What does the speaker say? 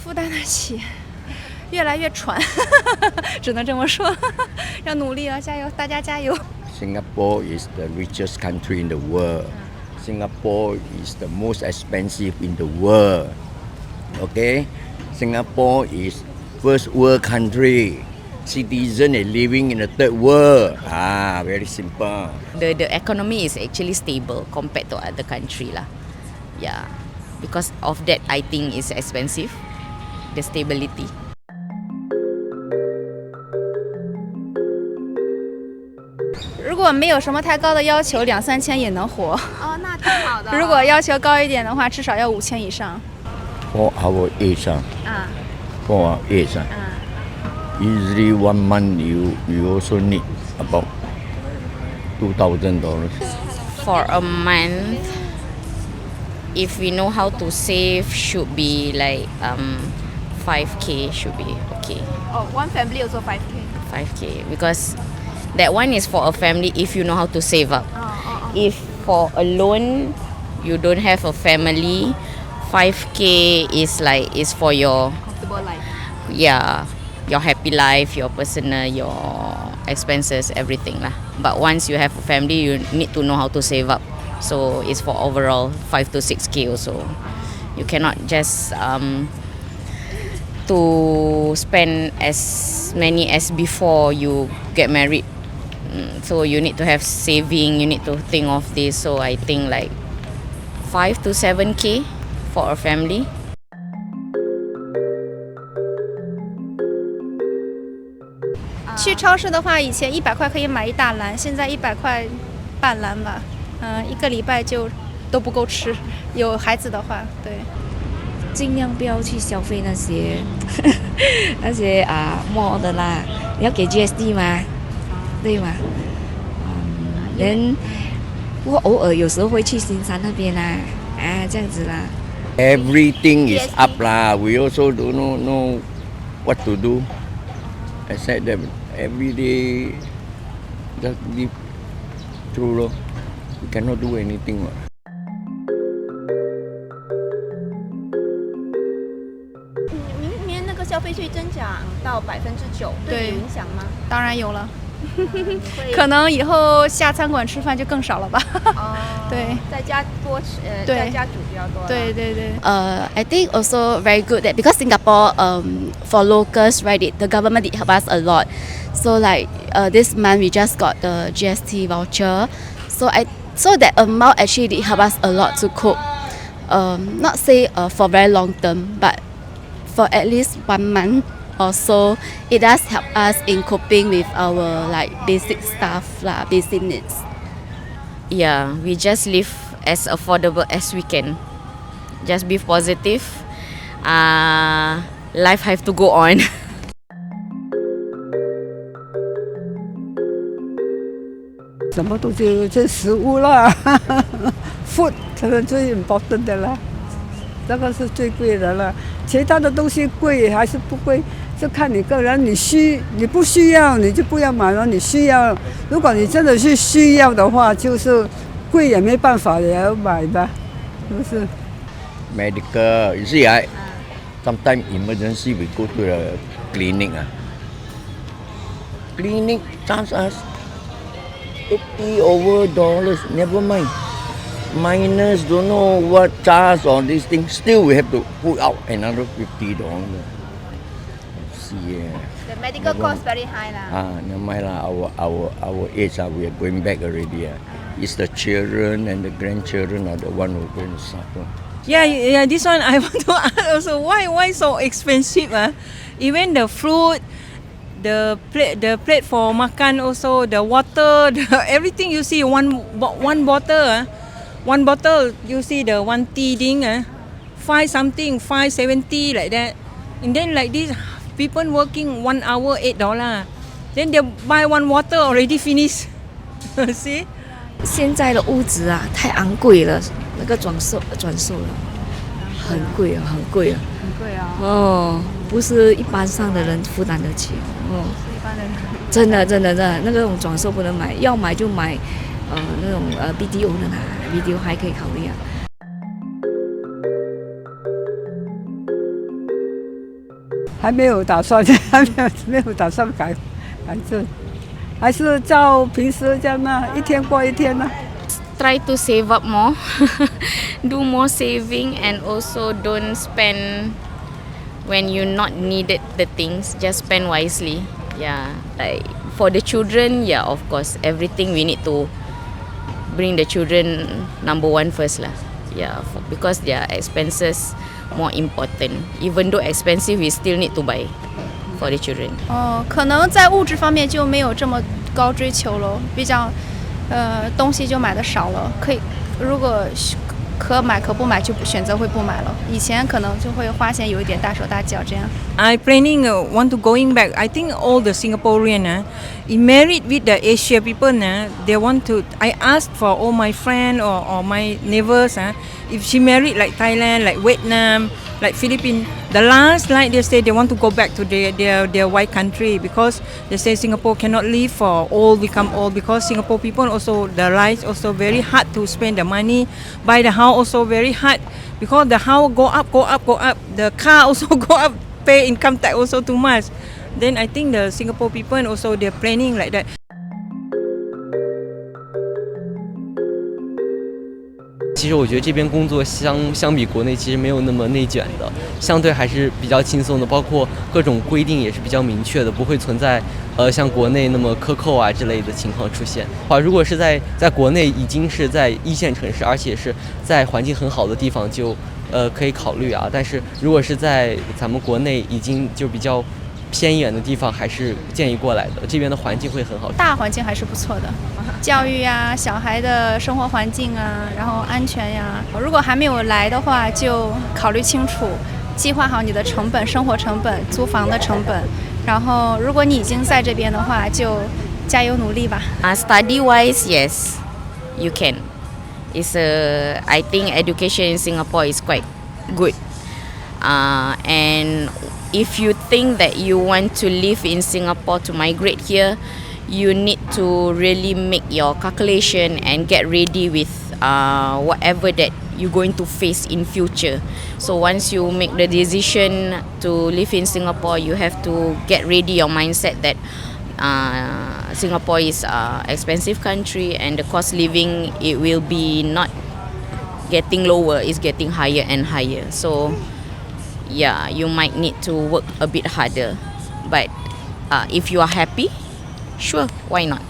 负担得起，越来越喘，只能这么说。要努力了，加油，大家加油。Singapore is the richest country in the world. Singapore is the most expensive in the world. Okay, Singapore is first world country. Citizens are living in the third world. Very simple. The economy is actually stable compared to other country lah. Yeah, because of that, I think it's expensive. The stability. 如果没有什么太高的要求，2-3千也能活。哦，那挺好的。如果要求高一点的话，至少要5000以上。For our age, for our age, usually 1 month you also need about $2,000. For a month, if we know how to save, should be like 5K should be okay. Oh, one family also 5K. 5K because that one is for a family if you know how to save up. If for a loan, you don't have a family, 5K is for your Comfortable life. Your happy life, your personal, your expenses, everything lah. But once you have a family, you need to know how to save up. So it's for overall 5 to 6K also. You cannot just to spend as many as before you get married. So you need to have saving, you need to think of this. So I think like 5 to 7K for a family. 去超市的话，以前100块可以买一大篮，现在100块半篮吧。1个礼拜就都不够吃。有孩子的话，对。尽量不要去消费那些那些mall 的啦，你要给 GST 嘛，对吗？人不过偶尔有时候会去新山那边啦，这样子啦。Everything is up lah. We also don't know what to do. Except that every day just live through lor. We cannot do anything. 明年那个消费税增长到9%，对你有影响吗？当然有了。可能以后下餐馆吃饭就更少了吧。对，在家多吃，在家煮比较多。对对对。I think also very good that because Singapore for locals, right, the government did help us a lot. So like this month we just got the GST voucher. So that amount actually did help us a lot to cope. Not say for very long term, but for at least 1 month or so, it does help us in coping with our like basic stuff lah, basic needs. Yeah, we just live as affordable as we can. Just be positive. Life have to go on. 什么都就是食物啦，food 这个最 important 的啦，这个是最贵的了。其他的东西贵还是不贵，就看你个人。你不需要你就不要买了，你需要，如果你真的是需要的话，就是贵也没办法也要买吧，是不是 ？Medical, you see, sometimes emergency we go to the clinic. Clinic charge us $80 never mind. Minus don't know what charge on this thing. Still we have to put out another $50. See, The medical cost very high lah. Never mind lah. Our age we are going back already. It's the children and the grandchildren are the one who are going to suffer. Yeah. This one I want to ask also. Why so expensive? Even the fruit, the plate for makan also, the water, everything you see one bottle. One bottle you see the 1 tea ding, 5 something, 5.70 like that. And then like this, people working 1 hour $8. Then they buy one water already finished. See? 现在的物质太昂贵了，那个转售了，很贵啊。很贵啊。不是一般上的人负担得起是一般人。真的，那种转售不能买，要买就买那种BTO 的啦，BTO 还可以考虑啊。还没有打算，没有打算改正，还是照平时这样啊，一天过一天啊。Try to save up more, do more saving, and also don't spend when you not needed the things. Just spend wisely. Yeah, like for the children, yeah, of course, everything we need to bring the children number one first lah. Yeah, because their expenses more important. Even though expensive, we still need to buy for the children. 可能在物质方面就没有这么高追求了，比较东西就买的少了。可以，如果可买可不买，就选择会不买了。以前可能就会花钱有一点大手大脚这样。I planning want to going back. I think all the Singaporean married with the Asia people they want to. I asked for all my friend or my neighbors if she married like Thailand, like Vietnam, like Philippines. The last night they say they want to go back to their white country because they say Singapore cannot live for old become old because Singapore people also the life also very hard to spend the money, buy the house also very hard because the house go up, the car also go up, pay income tax also too much. Then I think the Singapore people also they're planning like that. 其实我觉得这边工作相比国内其实没有那么内卷的，相对还是比较轻松的，包括各种规定也是比较明确的，不会存在像国内那么克扣啊之类的情况出现。如果是在国内已经是在一线城市，而且是在环境很好的地方就可以考虑啊，但是如果是在咱们国内已经就比较偏远的地方，还是建议过来的，这边的环境会很好。大环境还是不错的，教育呀、小孩的生活环境啊，然后安全呀。如果还没有来的话，就考虑清楚，计划好你的成本、生活成本、租房的成本。然后，如果你已经在这边的话，就加油努力吧。Study wise, yes, you can. I think education in Singapore is quite good. And if you think that you want to live in Singapore to migrate here, you need to really make your calculation and get ready with whatever that you're going to face in future. So once you make the decision to live in Singapore, you have to get ready your mindset that Singapore is an expensive country and the cost living it will be not getting lower, it's getting higher and higher. So yeah, you might need to work a bit harder, but if you are happy, sure, why not?